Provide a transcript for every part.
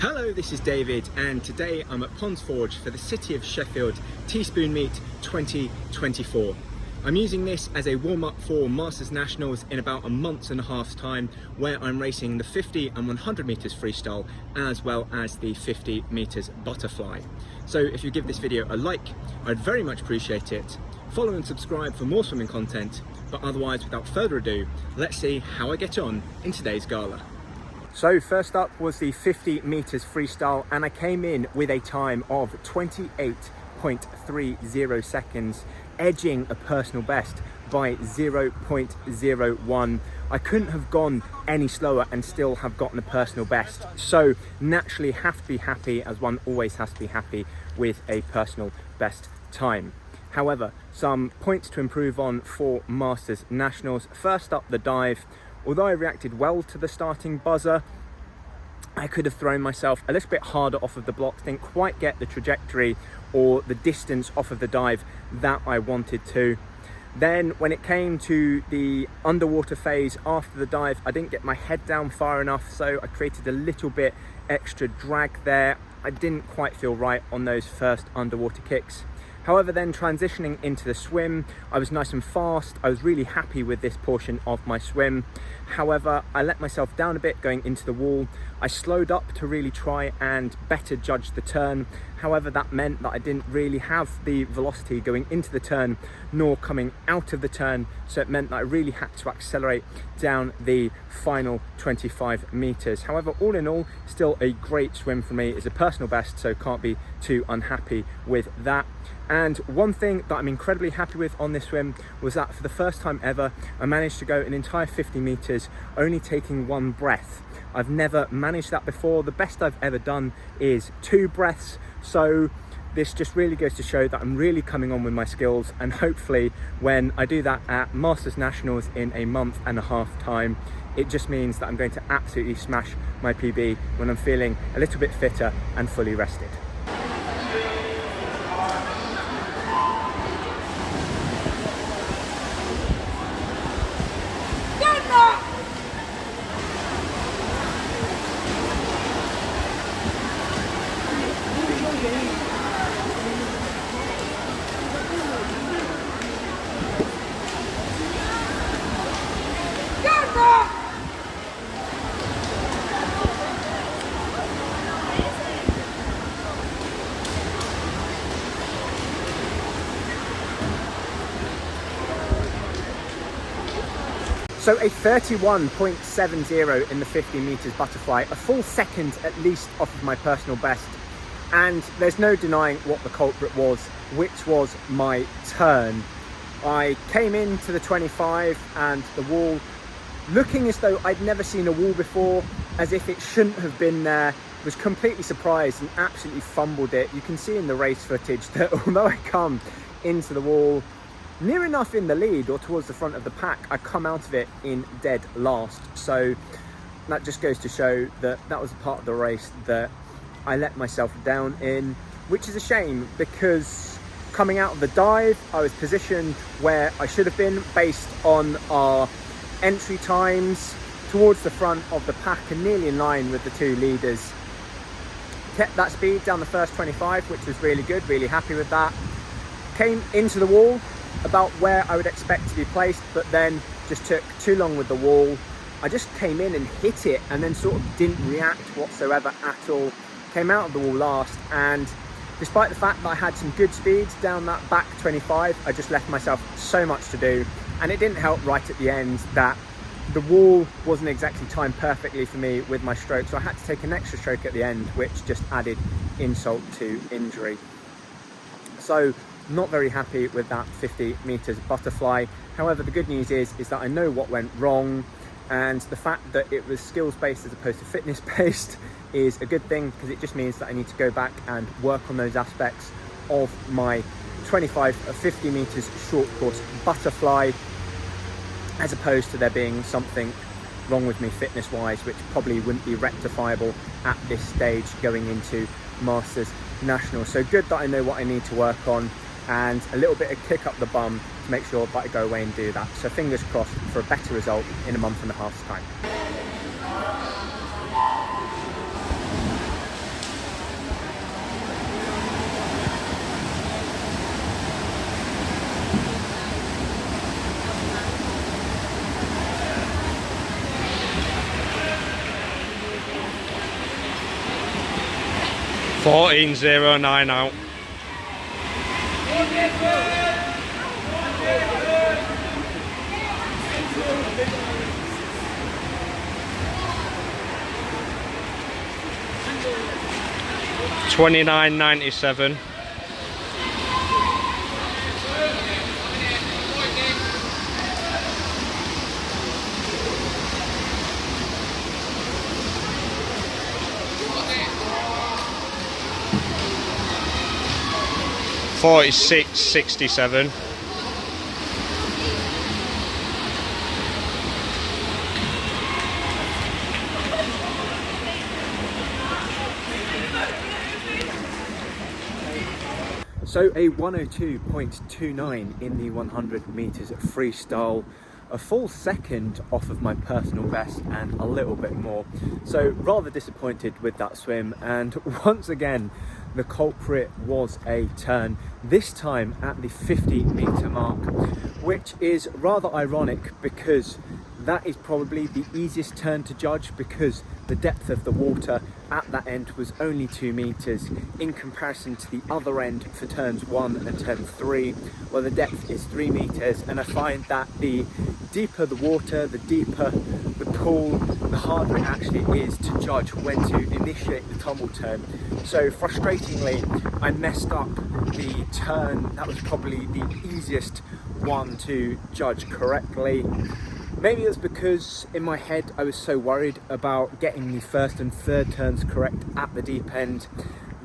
Hello, this is David, and today I'm at Ponds Forge for the City of Sheffield Teaspoon Meet 2024. I'm using this as a warm-up for Masters Nationals in about a month and a half's time, where I'm racing the 50 and 100 metres freestyle as well as the 50 metres butterfly. So if you give this video a like, I'd very much appreciate it. Follow and subscribe for more swimming content, but otherwise, without further ado, let's see how I get on in today's gala. So first up was the 50 metres freestyle, and I came in with a time of 28.30 seconds, edging a personal best by 0.01. I couldn't have gone any slower and still have gotten a personal best. So naturally have to be happy, as one always has to be happy with a personal best time. However, some points to improve on for Masters Nationals. First up, the dive. Although I reacted well to the starting buzzer, I could have thrown myself a little bit harder off of the blocks, didn't quite get the trajectory or the distance off of the dive that I wanted to. Then when it came to the underwater phase after the dive, I didn't get my head down far enough, so I created a little bit extra drag there. I didn't quite feel right on those first underwater kicks. However, then transitioning into the swim, I was nice and fast. I was really happy with this portion of my swim. However, I let myself down a bit going into the wall. I slowed up to really try and better judge the turn. However, that meant that I didn't really have the velocity going into the turn nor coming out of the turn. So it meant that I really had to accelerate down the final 25 meters. However, all in all, still a great swim for me. It's a personal best, so can't be too unhappy with that. And one thing that I'm incredibly happy with on this swim was that for the first time ever, I managed to go an entire 50 meters, only taking one breath. I've never managed that before. The best I've ever done is 2 breaths. So this just really goes to show that I'm really coming on with my skills, and hopefully when I do that at Masters Nationals in a month and a half time, it just means that I'm going to absolutely smash my PB when I'm feeling a little bit fitter and fully rested. So a 31.70 in the 50 meters butterfly, a full second at least off of my personal best. And there's no denying what the culprit was, which was my turn. I came into the 25 and the wall, looking as though I'd never seen a wall before, as if it shouldn't have been there. Was completely surprised and absolutely fumbled it. You can see in the race footage that although I come into the wall near enough in the lead or towards the front of the pack, I come out of it in dead last. So that just goes to show that that was a part of the race that I let myself down in, which is a shame, because coming out of the dive, I was positioned where I should have been based on our entry times, towards the front of the pack and nearly in line with the 2 leaders. Kept that speed down the first 25, which was really good, really happy with that. Came into the wall about where I would expect to be placed, but then just took too long with the wall. I just came in and hit it and then sort of didn't react whatsoever at all. Came out of the wall last, and despite the fact that I had some good speeds down that back 25, I just left myself so much to do. And it didn't help right at the end that the wall wasn't exactly timed perfectly for me with my stroke, so I had to take an extra stroke at the end, which just added insult to injury. So not very happy with that 50 meters butterfly. However, the good news is that I know what went wrong, and the fact that it was skills based as opposed to fitness based is a good thing, because it just means that I need to go back and work on those aspects of my 50 meters short course butterfly, as opposed to there being something wrong with me fitness wise, which probably wouldn't be rectifiable at this stage going into Masters Nationals. So good that I know what I need to work on, and a little bit of kick up the bum to make sure that I go away and do that. So fingers crossed for a better result in a month and a half's time. 14.09 out. $29.97. $46.67. So a 102.29 in the 100 meters freestyle, a full second off of my personal best and a little bit more. So rather disappointed with that swim, and once again the culprit was a turn, this time at the 50 meter mark, which is rather ironic because that is probably the easiest turn to judge, because the depth of the water at that end was only 2 meters in comparison to the other end for turns 1 and turn 3, where the depth is 3 meters. And I find that the deeper the water, the deeper the pool, the harder it actually is to judge when to initiate the tumble turn. So frustratingly, I messed up the turn. That was probably the easiest one to judge correctly. Maybe it's because in my head I was so worried about getting the first and third turns correct at the deep end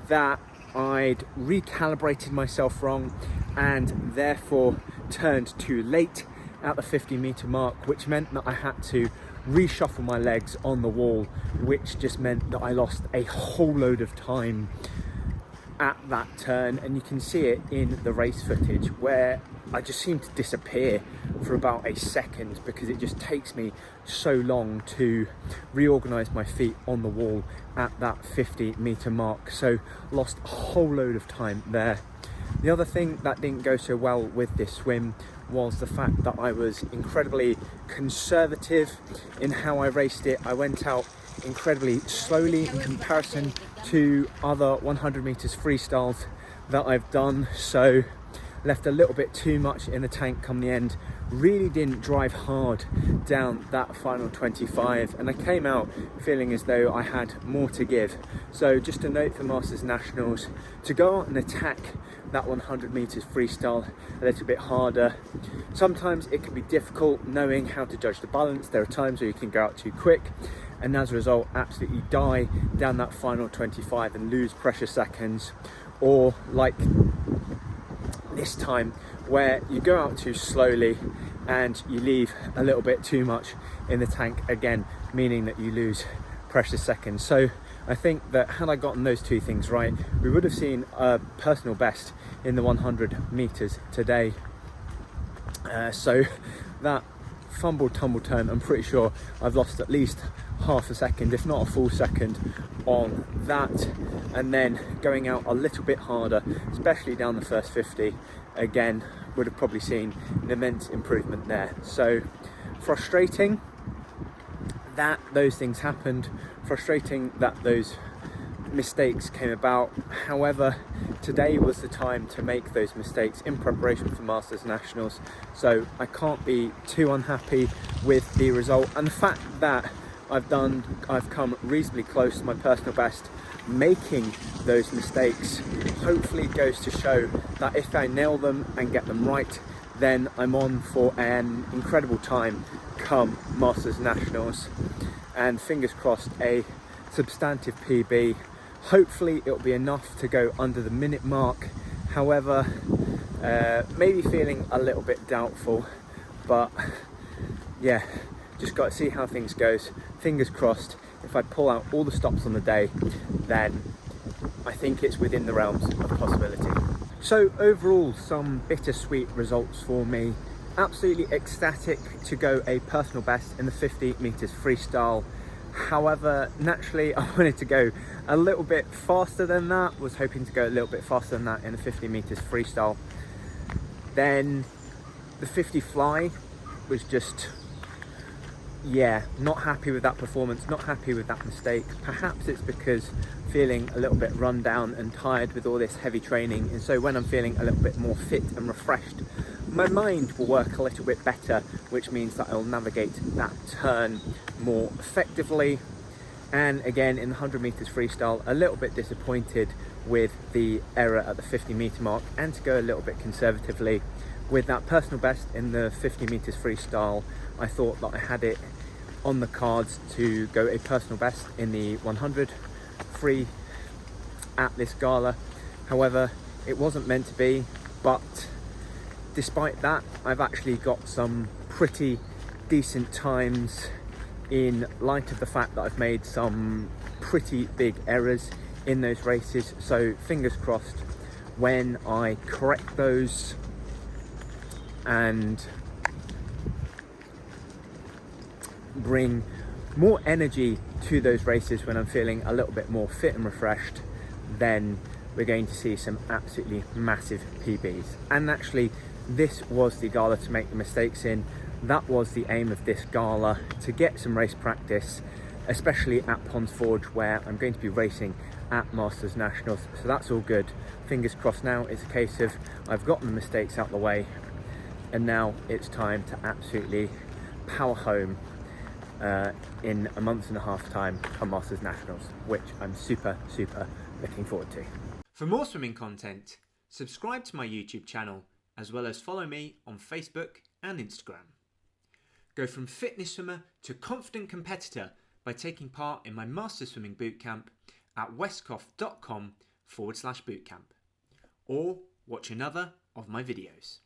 that I'd recalibrated myself wrong and therefore turned too late at the 50 meter mark, which meant that I had to reshuffle my legs on the wall, which just meant that I lost a whole load of time at that turn. And you can see it in the race footage where I just seem to disappear for about a second because it just takes me so long to reorganize my feet on the wall at that 50 meter mark. So lost a whole load of time there. The other thing that didn't go so well with this swim was the fact that I was incredibly conservative in how I raced it. I went out incredibly slowly in comparison to other 100 meters freestyles that I've done, so left a little bit too much in the tank come the end. Really didn't drive hard down that final 25, and I came out feeling as though I had more to give. So just a note for Masters Nationals to go out and attack that 100 meters freestyle a little bit harder. Sometimes it can be difficult knowing how to judge the balance. There are times where you can go out too quick and as a result absolutely die down that final 25 and lose precious seconds, or like this time where you go out too slowly and you leave a little bit too much in the tank, again meaning that you lose precious seconds. So I think that had I gotten those two things right, we would have seen a personal best in the 100 meters today. So that fumble tumble turn, I'm pretty sure I've lost at least half a second, if not a full second on that. And then going out a little bit harder, especially down the first 50, again would have probably seen an immense improvement there. So frustrating that those things happened, frustrating that those mistakes came about. However, today was the time to make those mistakes in preparation for Masters Nationals, so I can't be too unhappy with the result. And the fact that I've come reasonably close to my personal best making those mistakes hopefully goes to show that if I nail them and get them right, then I'm on for an incredible time come Masters Nationals, and fingers crossed a substantive PB. Hopefully it'll be enough to go under the minute mark. However, maybe feeling a little bit doubtful, but yeah, just got to see how things goes. Fingers crossed. If I pull out all the stops on the day, then I think it's within the realms of possibility. So overall, some bittersweet results for me. Absolutely ecstatic to go a personal best in the 50 meters freestyle. However, naturally I wanted to go a little bit faster than that, was hoping to go a little bit faster than that in the 50 meters freestyle. Then the 50 fly was just yeah, not happy with that performance, not happy with that mistake. Perhaps it's because feeling a little bit run down and tired with all this heavy training, and so when I'm feeling a little bit more fit and refreshed, my mind will work a little bit better, which means that I'll navigate that turn more effectively. And again, in the 100 meters freestyle, a little bit disappointed with the error at the 50 meter mark, and to go a little bit conservatively with that personal best in the 50 meters freestyle, I thought that I had it on the cards to go a personal best in the 100 free at this gala. However, it wasn't meant to be, but despite that, I've actually got some pretty decent times in light of the fact that I've made some pretty big errors in those races. So fingers crossed, when I correct those and bring more energy to those races when I'm feeling a little bit more fit and refreshed, then we're going to see some absolutely massive PBs. And actually, this was the gala to make the mistakes in. That was the aim of this gala, to get some race practice, especially at Ponds Forge, where I'm going to be racing at Masters Nationals. So that's all good. Fingers crossed now. It's a case of I've gotten the mistakes out the way, and now it's time to absolutely power home in a month and a half time come Masters Nationals, which I'm super looking forward to. For more swimming content, subscribe to my YouTube channel, as well as follow me on Facebook and Instagram. Go from fitness swimmer to confident competitor by taking part in my Master Swimming Bootcamp at westcough.com/bootcamp, or watch another of my videos.